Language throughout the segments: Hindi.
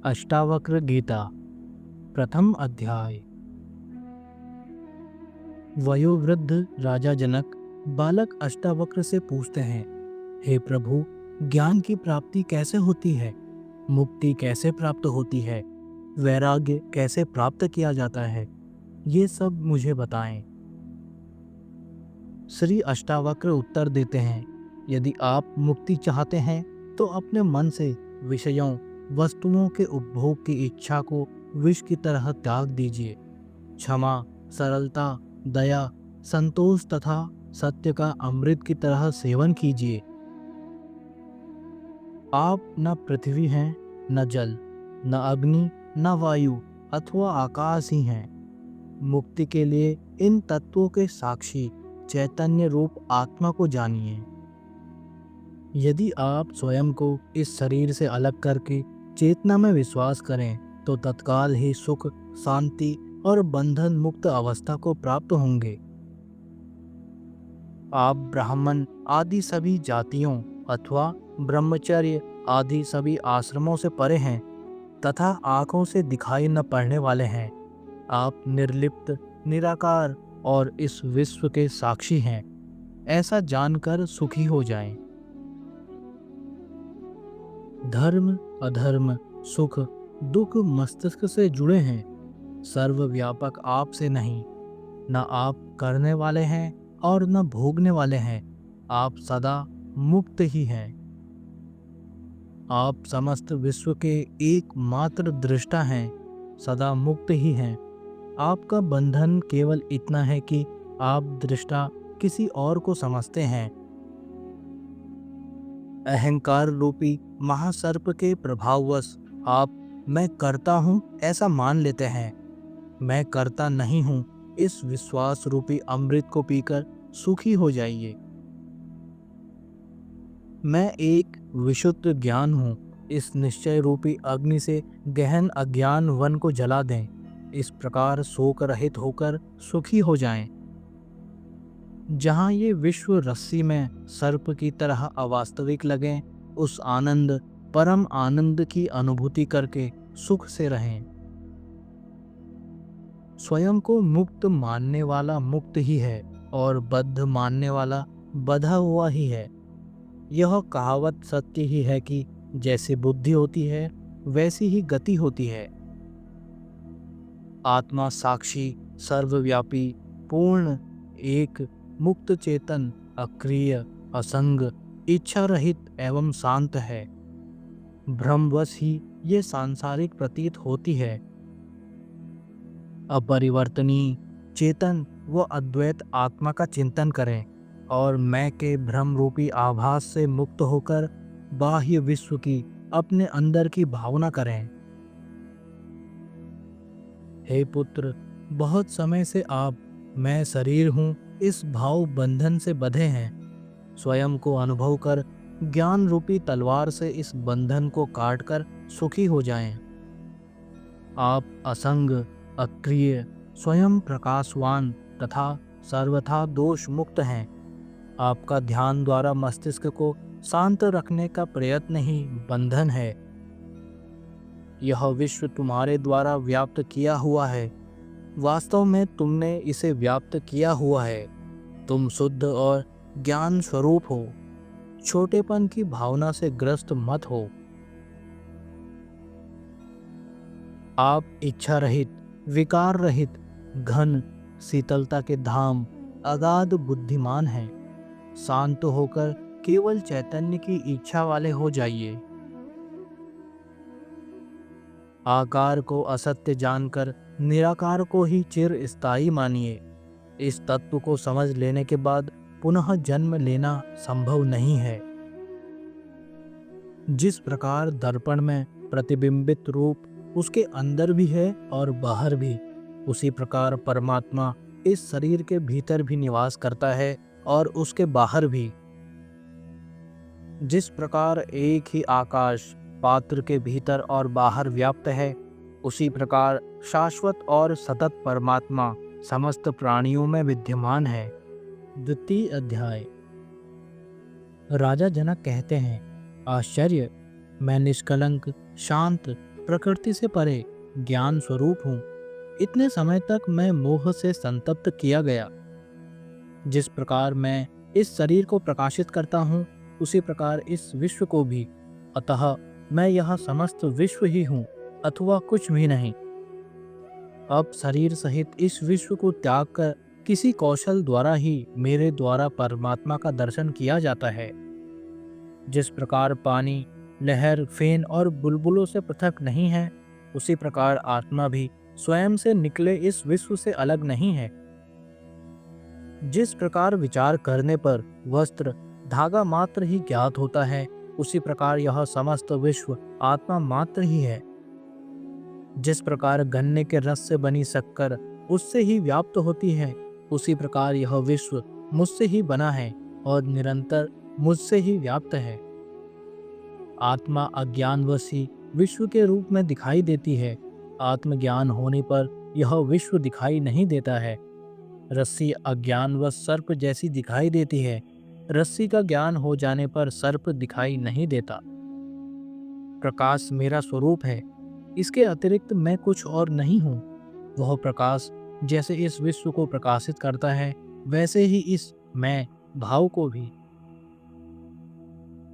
अष्टावक्र गीता प्रथम अध्याय। वयोवृद्ध राजा जनक बालक अष्टावक्र से पूछते हैं, हे प्रभु, ज्ञान की प्राप्ति कैसे होती है? मुक्ति कैसे प्राप्त होती है? वैराग्य कैसे प्राप्त किया जाता है? ये सब मुझे बताएं। श्री अष्टावक्र उत्तर देते हैं, यदि आप मुक्ति चाहते हैं तो अपने मन से विषयों वस्तुओं के उपभोग की इच्छा को विष की तरह त्याग दीजिए। क्षमा, सरलता, दया, संतोष तथा सत्य का अमृत की तरह सेवन कीजिए। आप न पृथ्वी हैं, न जल, न अग्नि, न वायु अथवा आकाश ही हैं। मुक्ति के लिए इन तत्वों के साक्षी चैतन्य रूप आत्मा को जानिए। यदि आप स्वयं को इस शरीर से अलग करके चेतना में विश्वास करें तो तत्काल ही सुख, शांति और बंधन मुक्त अवस्था को प्राप्त होंगे। आप ब्राह्मण आदि सभी जातियों अथवा ब्रह्मचर्य आदि सभी आश्रमों से परे हैं तथा आंखों से दिखाई न पड़ने वाले हैं। आप निर्लिप्त, निराकार और इस विश्व के साक्षी हैं। ऐसा जानकर सुखी हो जाएं। धर्म, अधर्म, सुख, दुख मस्तिष्क से जुड़े हैं, सर्वव्यापक आप से नहीं। न आप करने वाले हैं और न भोगने वाले हैं। आप सदा मुक्त ही हैं। आप समस्त विश्व के एकमात्र दृष्टा हैं, सदा मुक्त ही हैं। आपका बंधन केवल इतना है कि आप दृष्टा किसी और को समझते हैं। अहंकार रूपी महासर्प के प्रभाववश आप मैं करता हूँ ऐसा मान लेते हैं। मैं करता नहीं हूँ इस विश्वास रूपी अमृत को पीकर सुखी हो जाइए। मैं एक विशुद्ध ज्ञान हूँ, इस निश्चय रूपी अग्नि से गहन अज्ञान वन को जला दें। इस प्रकार शोक रहित होकर सुखी हो जाएं। जहाँ ये विश्व रस्सी में सर्प की तरह अवास्तविक लगे, उस आनंद, परम आनंद की अनुभूति करके सुख से रहें। स्वयं को मुक्त मानने वाला मुक्त ही है और बद्ध मानने वाला बंधा हुआ ही है। यह कहावत सत्य ही है कि जैसे बुद्धि होती है वैसी ही गति होती है। आत्मा साक्षी, सर्वव्यापी, पूर्ण, एक, मुक्त चेतन, अक्रिय, असंग, इच्छा रहित एवं शांत है। भ्रमवश ही ये सांसारिक प्रतीत होती है। अपरिवर्तनीय, चेतन व अद्वैत आत्मा का चिंतन करें और मैं के भ्रम रूपी आभास से मुक्त होकर बाह्य विश्व की अपने अंदर की भावना करें। हे पुत्र, बहुत समय से आप मैं शरीर हूँ इस भाव बंधन से बंधे हैं। स्वयं को अनुभव कर ज्ञान रूपी तलवार से इस बंधन को काटकर सुखी हो जाएं। आप असंग, अक्रिय, स्वयं प्रकाशवान तथा सर्वथा दोष मुक्त हैं। आपका ध्यान द्वारा मस्तिष्क को शांत रखने का प्रयत्न ही बंधन है। यह विश्व तुम्हारे द्वारा व्याप्त किया हुआ है। वास्तव में तुमने इसे व्याप्त किया हुआ है। तुम शुद्ध और ज्ञान स्वरूप हो। छोटेपन की भावना से ग्रस्त मत हो। आप इच्छा रहित, विकार रहित, घन शीतलता के धाम, अगाध बुद्धिमान हैं। शांत होकर केवल चैतन्य की इच्छा वाले हो जाइए। आकार को असत्य जानकर निराकार को ही चिर स्थायी मानिए। इस तत्व को समझ लेने के बाद पुनः जन्म लेना संभव नहीं है। जिस प्रकार दर्पण में प्रतिबिंबित रूप उसके अंदर भी है और बाहर भी, उसी प्रकार परमात्मा इस शरीर के भीतर भी निवास करता है और उसके बाहर भी। जिस प्रकार एक ही आकाश पात्र के भीतर और बाहर व्याप्त है, उसी प्रकार शाश्वत और सतत परमात्मा समस्त प्राणियों में विद्यमान है। द्वितीय अध्याय। राजा जनक कहते हैं, आश्चर्य! मैं निष्कलंक, शांत, प्रकृति से परे ज्ञान स्वरूप हूँ। इतने समय तक मैं मोह से संतप्त किया गया। जिस प्रकार मैं इस शरीर को प्रकाशित करता हूँ, उसी प्रकार इस विश्व को भी। अतः मैं यह समस्त विश्व ही हूँ, अथवा कुछ भी नहीं। अब शरीर सहित इस विश्व को त्याग कर किसी कौशल द्वारा ही मेरे द्वारा परमात्मा का दर्शन किया जाता है। जिस प्रकार पानी, लहर, फेन और बुलबुलों से पृथक नहीं है, उसी प्रकार आत्मा भी स्वयं से निकले इस विश्व से अलग नहीं है। जिस प्रकार विचार करने पर वस्त्र, धागा मात्र ही ज्ञात होता है, उसी प्रकार यह समस्त विश्व आत्मा मात्र ही है। जिस प्रकार गन्ने के रस से बनी शक्कर उससे ही व्याप्त होती है, उसी प्रकार यह विश्व मुझसे ही बना है और निरंतर मुझसे ही व्याप्त है। आत्मा अज्ञानवश ही विश्व के रूप में दिखाई देती है। आत्मज्ञान होने पर यह विश्व दिखाई नहीं देता है। रस्सी अज्ञानवश सर्प जैसी दिखाई देती है। रस्सी का ज्ञान हो जाने पर सर्प दिखाई नहीं देता। प्रकाश मेरा स्वरूप है, इसके अतिरिक्त मैं कुछ और नहीं हूँ। वह प्रकाश जैसे इस विश्व को प्रकाशित करता है, वैसे ही इस मैं भाव को भी।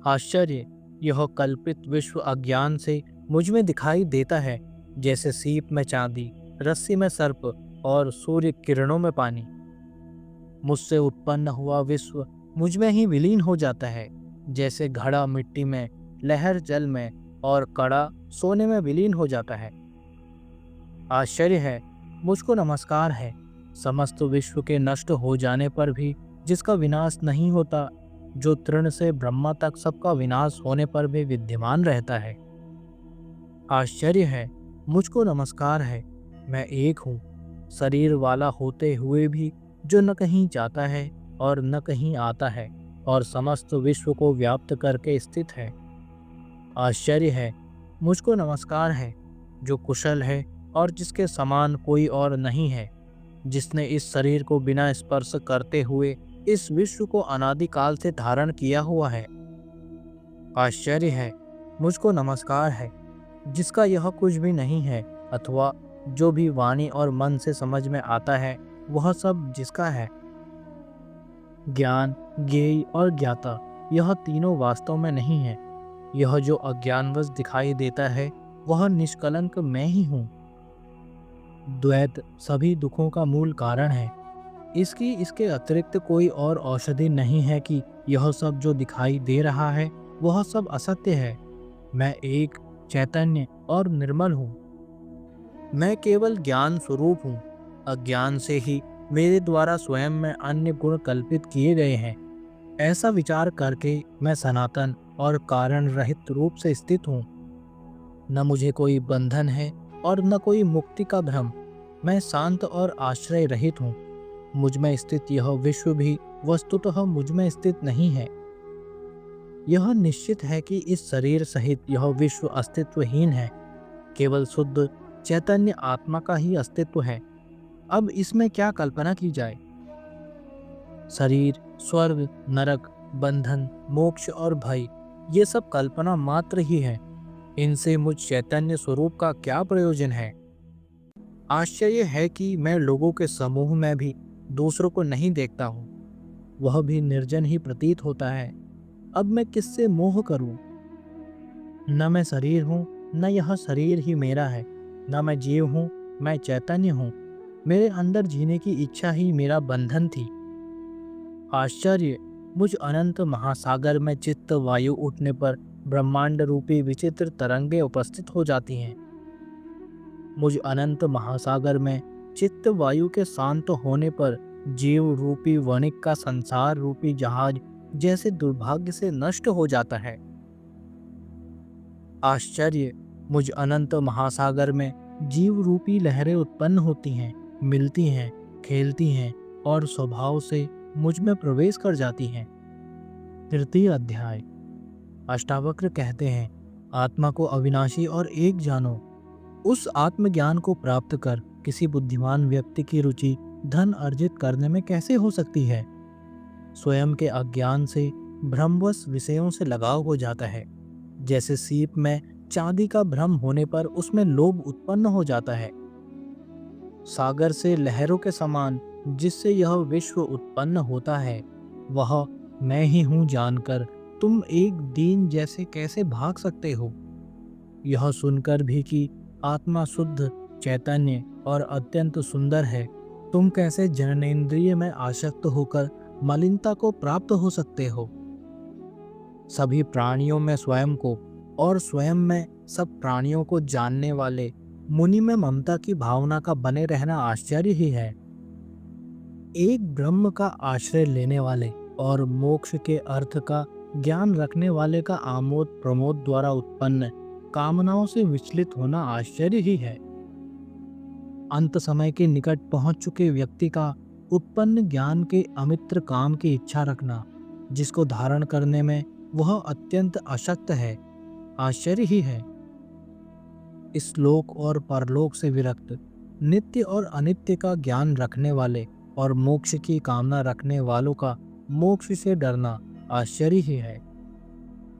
आश्चर्य, यह कल्पित विश्व अज्ञान से मुझ में दिखाई देता है, जैसे सीप में चांदी, रस्सी में सर्प और सूर्य किरणों में पानी। मुझसे उत्पन्न हुआ विश्व मुझ में ही विलीन हो जाता है, जैसे घड़ा मिट्टी में, लहर जल में और कड़ा सोने में विलीन हो जाता है। आश्चर्य है, मुझको नमस्कार है। समस्त विश्व के नष्ट हो जाने पर भी जिसका विनाश नहीं होता, जो तृण से ब्रह्मा तक सबका विनाश होने पर भी विद्यमान रहता है। आश्चर्य है, मुझको नमस्कार है। मैं एक हूँ, शरीर वाला होते हुए भी, जो न कहीं जाता है और न कहीं आता है और समस्त विश्व को व्याप्त करके स्थित है। आश्चर्य है, मुझको नमस्कार है, जो कुशल है और जिसके समान कोई और नहीं है, जिसने इस शरीर को बिना स्पर्श करते हुए इस विश्व को अनादिकाल से धारण किया हुआ है। आश्चर्य है, मुझको नमस्कार है, जिसका यह कुछ भी नहीं है, अथवा जो भी वाणी और मन से समझ में आता है, वह सब जिसका है। ज्ञान, ज्ञेय और ज्ञाता, यह तीनों वास्तव में नहीं है। यह जो अज्ञानवश दिखाई देता है, वह निष्कलंक मैं ही हूँ। द्वैत सभी दुखों का मूल कारण है। इसके अतिरिक्त कोई और औषधि नहीं है कि यह सब जो दिखाई दे रहा है, वह सब असत्य है। मैं एक चैतन्य और निर्मल हूँ। मैं केवल ज्ञान स्वरूप हूँ। अज्ञान से ही मेरे द्वारा स्वयं में अन्य गुण कल्पित किए गए हैं। ऐसा विचार करके मैं सनातन और कारण रहित रूप से स्थित हूँ। न मुझे कोई बंधन है और न कोई मुक्ति का भ्रम। मैं शांत और आश्रय रहित हूँ। मुझ में स्थित यह विश्व भी वस्तुतः मुझ में स्थित नहीं है। यह निश्चित है कि इस शरीर सहित यह विश्व अस्तित्वहीन है। केवल शुद्ध चैतन्य आत्मा का ही अस्तित्व है। अब इसमें क्या कल्पना की जाए। शरीर, स्वर्ग, नरक, बंधन, मोक्ष और भय, ये सब कल्पना मात्र ही है। इनसे मुझ चैतन्य स्वरूप का क्या प्रयोजन है। आश्चर्य है कि मैं लोगों के समूह में भी दूसरों को नहीं देखता हूँ। वह भी निर्जन ही प्रतीत होता है। अब मैं किससे मोह करूं। न मैं शरीर हूँ, न यह शरीर ही मेरा है। न मैं जीव हूँ, मैं चैतन्य हूँ। मेरे अंदर जीने की इच्छा ही मेरा बंधन थी। आश्चर्य, मुझ अनंत महासागर में चित्त वायु उठने पर ब्रह्मांड रूपी विचित्र तरंगे उपस्थित हो जाती हैं। मुझ अनंत महासागर में चित्त वायु के शांत होने पर जीव रूपी वणिक का संसार रूपी जहाज जैसे दुर्भाग्य से नष्ट हो जाता है। आश्चर्य, मुझ अनंत महासागर में जीव रूपी लहरें उत्पन्न होती हैं, मिलती हैं, खेलती हैं और स्वभाव से मुझ में प्रवेश कर जाती हैं। तृतीय अध्याय। अष्टावक्र कहते हैं, आत्मा को अविनाशी और एक जानो। उस आत्मज्ञान को प्राप्त कर किसी बुद्धिमान व्यक्ति की रुचि धन अर्जित करने में कैसे हो सकती है। स्वयं के अज्ञान से भ्रमवश विषयों से लगाव हो जाता है। जैसे सीप में चांदी का भ्रम होने पर उसमें लोभ उत्पन्न हो जाता है। सागर से लहरों के समान जिससे यह विश्व उत्पन्न होता है, वह मैं ही हूं जानकर तुम एक दीन जैसे कैसे भाग सकते हो? यह सुनकर भी कि आत्मा शुद्ध, चैतन्य और अत्यंत सुंदर है, तुम कैसे जननेंद्रिय में आसक्त होकर मलिनता को प्राप्त हो सकते हो? सभी प्राणियों में स्वयं को और स्वयं में सब प्राणियों को जानने वाले मुनि में ममता की भावना का बने रहना आश्चर्य ही है। एक ब्रह्म का आश्रय लेने वाले और मोक्ष के अर्थ का ज्ञान रखने वाले का आमोद प्रमोद द्वारा उत्पन्न कामनाओं से विचलित होना आश्चर्य ही है। अंत समय के निकट पहुंच चुके व्यक्ति का उत्पन्न ज्ञान के अमित्र काम की इच्छा रखना, जिसको धारण करने में वह अत्यंत अशक्त है, आश्चर्य ही है। इस लोक और परलोक से विरक्त, नित्य और अनित्य का ज्ञान रखने वाले और मोक्ष की कामना रखने वालों का मोक्ष से डरना आश्चर्य ही है।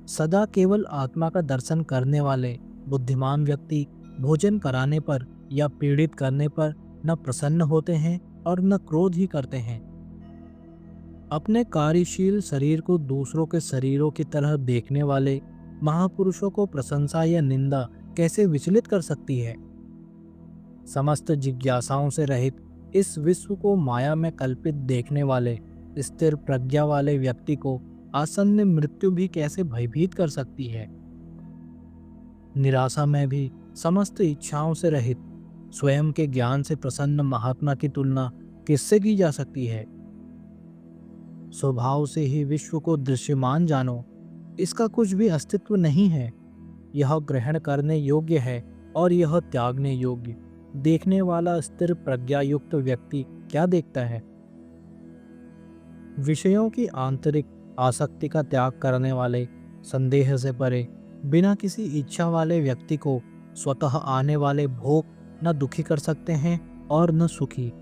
सदा केवल आत्मा का दर्शन करने वाले बुद्धिमान व्यक्ति भोजन कराने पर या पीड़ित करने पर न प्रसन्न होते हैं और न क्रोध ही करते हैं। अपने कार्यशील शरीर को दूसरों के शरीरों की तरह देखने वाले महापुरुषों को प्रशंसा या निंदा कैसे विचलित कर सकती है? समस्त जिज्ञासाओं से रहित इस विश्व को माया में कल्पित देखने वाले स्थिर प्रज्ञा वाले व्यक्ति को आसन्न मृत्यु भी कैसे भयभीत कर सकती है? निराशा में भी समस्त इच्छाओं से रहित स्वयं के ज्ञान से प्रसन्न महात्मा की तुलना किससे की जा सकती है? स्वभाव से ही विश्व को दृश्यमान जानो, इसका कुछ भी अस्तित्व नहीं है। यह ग्रहण करने योग्य है और यह त्यागने योग्य। देखने वाला स्थिर प्रज्ञा युक्त व्यक्ति क्या देखता है? विषयों की आंतरिक आसक्ति का त्याग करने वाले संदेह से परे बिना किसी इच्छा वाले व्यक्ति को स्वतः आने वाले भोग न दुखी कर सकते हैं और न सुखी।